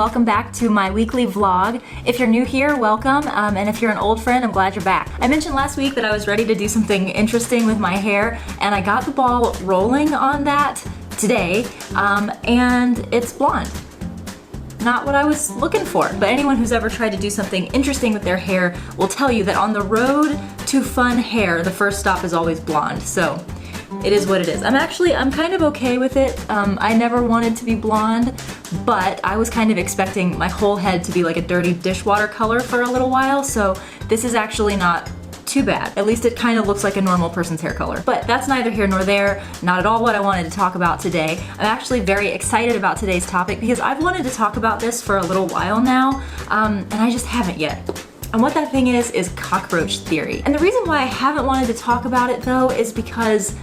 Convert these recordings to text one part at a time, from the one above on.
welcome back to my weekly vlog. If you're new here, welcome, and if you're an old friend, I'm glad you're back. I mentioned last week that I was ready to do something interesting with my hair, and I got the ball rolling on that today, and it's blonde. Not what I was looking for, but anyone who's ever tried to do something interesting with their hair will tell you that on the road to fun hair, the first stop is always blonde, so it is what it is. I'm kind of okay with it. I never wanted to be blonde, but I was kind of expecting my whole head to be like a dirty dishwater color for a little while, so this is actually not too bad. At least it kind of looks like a normal person's hair color. But that's neither here nor there, not at all what I wanted to talk about today. I'm actually very excited about today's topic because I've wanted to talk about this for a little while now, and I just haven't yet. And what that thing is cockroach theory. And the reason why I haven't wanted to talk about it though is because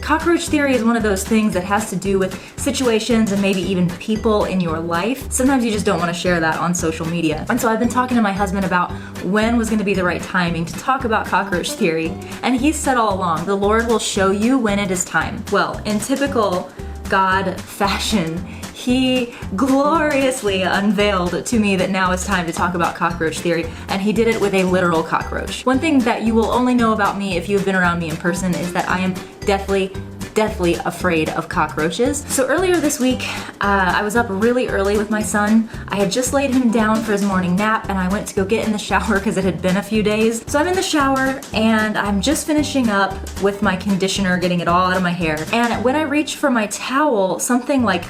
cockroach theory is one of those things that has to do with situations and maybe even people in your life. Sometimes you just don't want to share that on social media. And so I've been talking to my husband about when was going to be the right timing to talk about cockroach theory. And he's said all along, the Lord will show you when it is time. Well, in typical God fashion, he gloriously unveiled to me that now it's time to talk about cockroach theory, and he did it with a literal cockroach. One thing that you will only know about me if you've been around me in person is that I am deathly afraid of cockroaches. So earlier this week, I was up really early with my son. I had just laid him down for his morning nap and I went to go get in the shower because it had been a few days. So I'm in the shower and I'm just finishing up with my conditioner, getting it all out of my hair. And when I reach for my towel, something like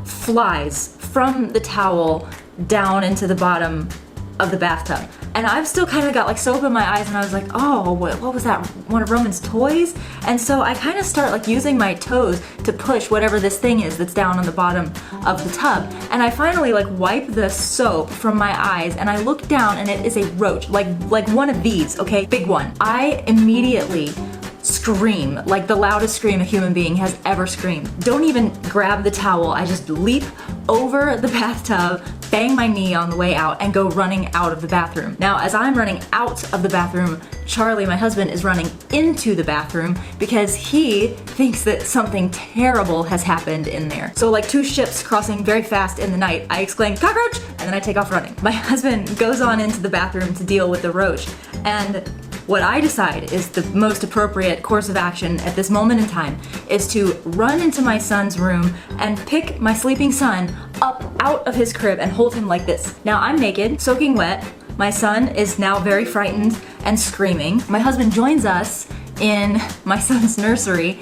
flies from the towel down into the bottom of the bathtub. And I've still kind of got like soap in my eyes and I was like, oh, what was that? One of Roman's toys? And so I kind of start like using my toes to push whatever this thing is that's down on the bottom of the tub. And I finally like wipe the soap from my eyes and I look down and it is a roach, like one of these, okay? Big one. I immediately scream, like the loudest scream a human being has ever screamed. Don't even grab the towel, I just leap over the bathtub, bang my knee on the way out, and go running out of the bathroom. Now, as I'm running out of the bathroom, Charlie, my husband, is running into the bathroom because he thinks that something terrible has happened in there. So like two ships crossing very fast in the night, I exclaim, "Cockroach!" and then I take off running. My husband goes on into the bathroom to deal with the roach, and what I decide is the most appropriate course of action at this moment in time is to run into my son's room and pick my sleeping son up out of his crib and hold him like this. Now I'm naked, soaking wet. My son is now very frightened and screaming. My husband joins us in my son's nursery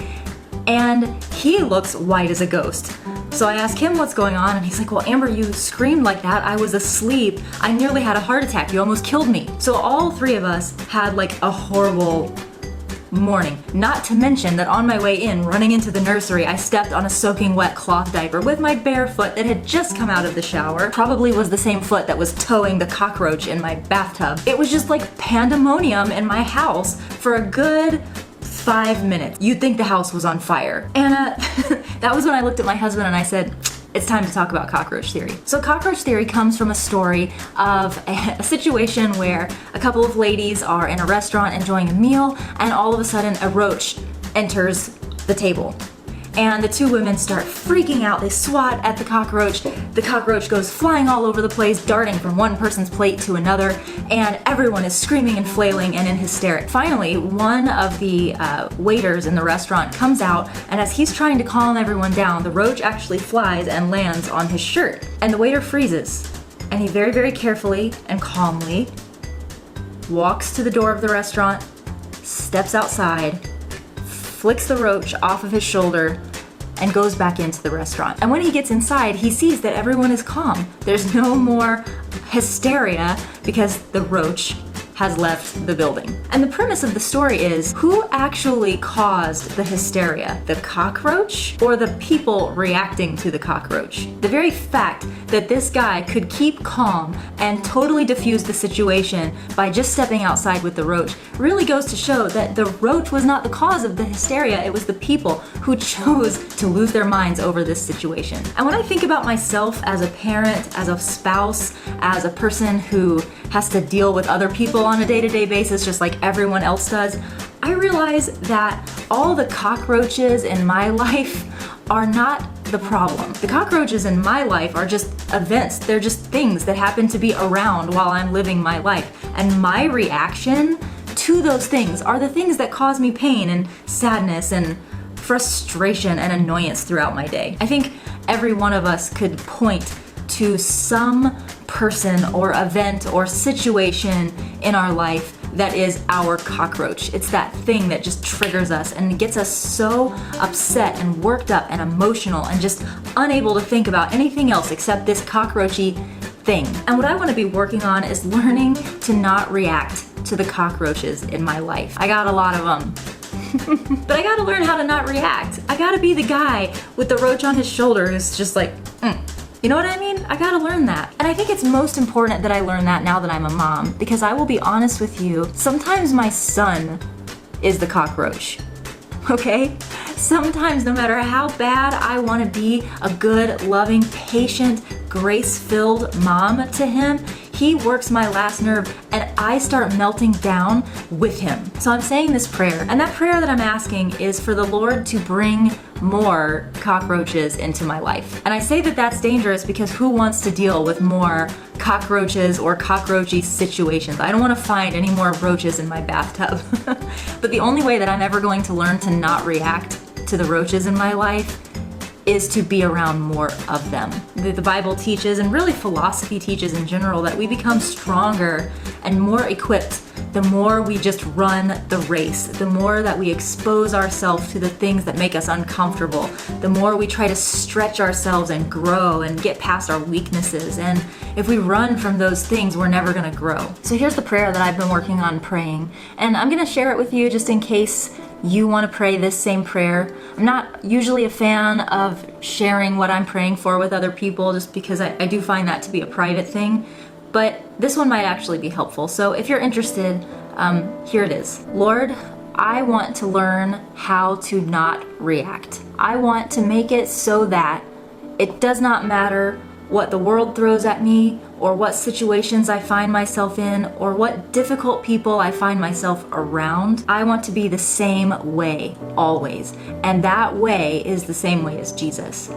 and he looks white as a ghost. So I ask him what's going on and he's like, well, Amber, you screamed like that. I was asleep. I nearly had a heart attack. You almost killed me. So all three of us had like a horrible morning. Not to mention that on my way in, running into the nursery, I stepped on a soaking wet cloth diaper with my bare foot that had just come out of the shower. Probably was the same foot that was towing the cockroach in my bathtub. It was just like pandemonium in my house for a good 5 minutes. You'd think the house was on fire. And that was when I looked at my husband and I said, it's time to talk about cockroach theory. So cockroach theory comes from a story of a situation where a couple of ladies are in a restaurant enjoying a meal and all of a sudden a roach enters the table. And the two women start freaking out. They swat at the cockroach. The cockroach goes flying all over the place, darting from one person's plate to another, and everyone is screaming and flailing and in hysterics. Finally, one of the waiters in the restaurant comes out, and as he's trying to calm everyone down, the roach actually flies and lands on his shirt. And the waiter freezes, and he very carefully and calmly walks to the door of the restaurant, steps outside, flicks the roach off of his shoulder, and goes back into the restaurant. And when he gets inside, he sees that everyone is calm. There's no more hysteria because the roach has left the building. And the premise of the story is, who actually caused the hysteria? The cockroach or the people reacting to the cockroach? The very fact that this guy could keep calm and totally diffuse the situation by just stepping outside with the roach really goes to show that the roach was not the cause of the hysteria, it was the people who chose to lose their minds over this situation. And when I think about myself as a parent, as a spouse, as a person who has to deal with other people on a day-to-day basis just like everyone else does, I realize that all the cockroaches in my life are not the problem. The cockroaches in my life are just events. They're just things that happen to be around while I'm living my life. And my reaction to those things are the things that cause me pain and sadness and frustration and annoyance throughout my day. I think every one of us could point to some person or event or situation in our life that is our cockroach. It's that thing that just triggers us and gets us so upset and worked up and emotional and just unable to think about anything else except this cockroachy thing. And what I want to be working on is learning to not react to the cockroaches in my life. I got a lot of them. But I gotta learn how to not react. I gotta be the guy with the roach on his shoulder who's just like, You know what I mean? I gotta learn that. And I think it's most important that I learn that now that I'm a mom, because I will be honest with you, sometimes my son is the cockroach, okay? Sometimes, no matter how bad I wanna be a good, loving, patient, grace-filled mom to him, he works my last nerve and I start melting down with him. So I'm saying this prayer, and that prayer that I'm asking is for the Lord to bring more cockroaches into my life. And I say that that's dangerous because who wants to deal with more cockroaches or cockroachy situations? I don't want to find any more roaches in my bathtub. But the only way that I'm ever going to learn to not react to the roaches in my life is to be around more of them. The Bible teaches, and really philosophy teaches in general, that we become stronger and more equipped the more we just run the race, the more that we expose ourselves to the things that make us uncomfortable, the more we try to stretch ourselves and grow and get past our weaknesses. And if we run from those things, we're never gonna grow. So here's the prayer that I've been working on praying, and I'm gonna share it with you just in case you want to pray this same prayer. I'm not usually a fan of sharing what I'm praying for with other people just because I do find that to be a private thing, but this one might actually be helpful. So if you're interested, here it is. Lord, I want to learn how to not react. I want to make it so that it does not matter what the world throws at me, or what situations I find myself in, or what difficult people I find myself around. I want to be the same way, always. And that way is the same way as Jesus.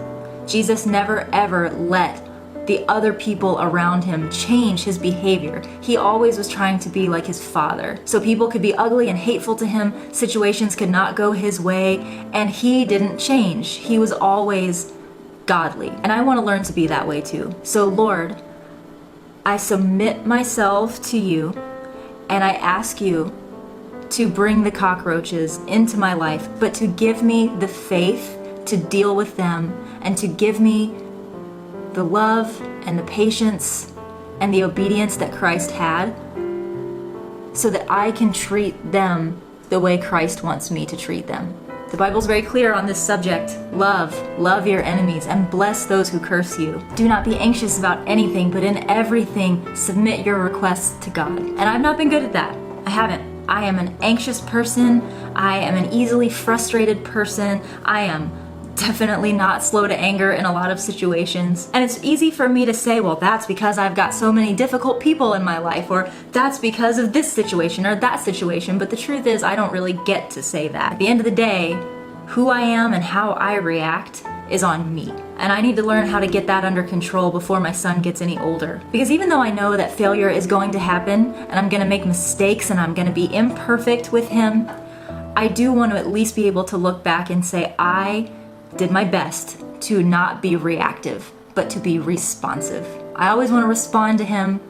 Jesus never ever let the other people around him change his behavior. He always was trying to be like his Father. So people could be ugly and hateful to him, situations could not go his way, and he didn't change. He was always godly. And I want to learn to be that way too. So Lord, I submit myself to you, and I ask you to bring the cockroaches into my life, but to give me the faith to deal with them, and to give me the love and the patience and the obedience that Christ had, so that I can treat them the way Christ wants me to treat them. The Bible's very clear on this subject. Love your enemies, and bless those who curse you. Do not be anxious about anything, but in everything submit your requests to God. And I've not been good at that. I haven't. I am an anxious person. I am an easily frustrated person. I am definitely not slow to anger in a lot of situations. And it's easy for me to say, well, that's because I've got so many difficult people in my life, or that's because of this situation or that situation. But the truth is, I don't really get to say that. At the end of the day, who I am and how I react is on me. And I need to learn how to get that under control before my son gets any older. Because even though I know that failure is going to happen, and I'm gonna make mistakes, and I'm gonna be imperfect with him, I do want to at least be able to look back and say, I did my best to not be reactive, but to be responsive. I always want to respond to him.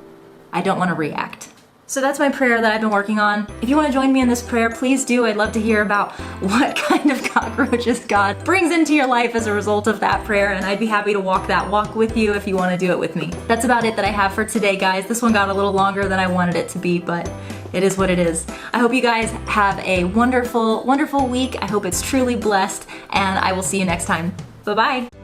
I don't want to react. So that's my prayer that I've been working on. If you want to join me in this prayer, please do. I'd love to hear about what kind of cockroaches God brings into your life as a result of that prayer, and I'd be happy to walk that walk with you if you want to do it with me. That's about it that I have for today, guys. This one got a little longer than I wanted it to be, but it is what it is. I hope you guys have a wonderful, wonderful week. I hope it's truly blessed, and I will see you next time. Bye-bye.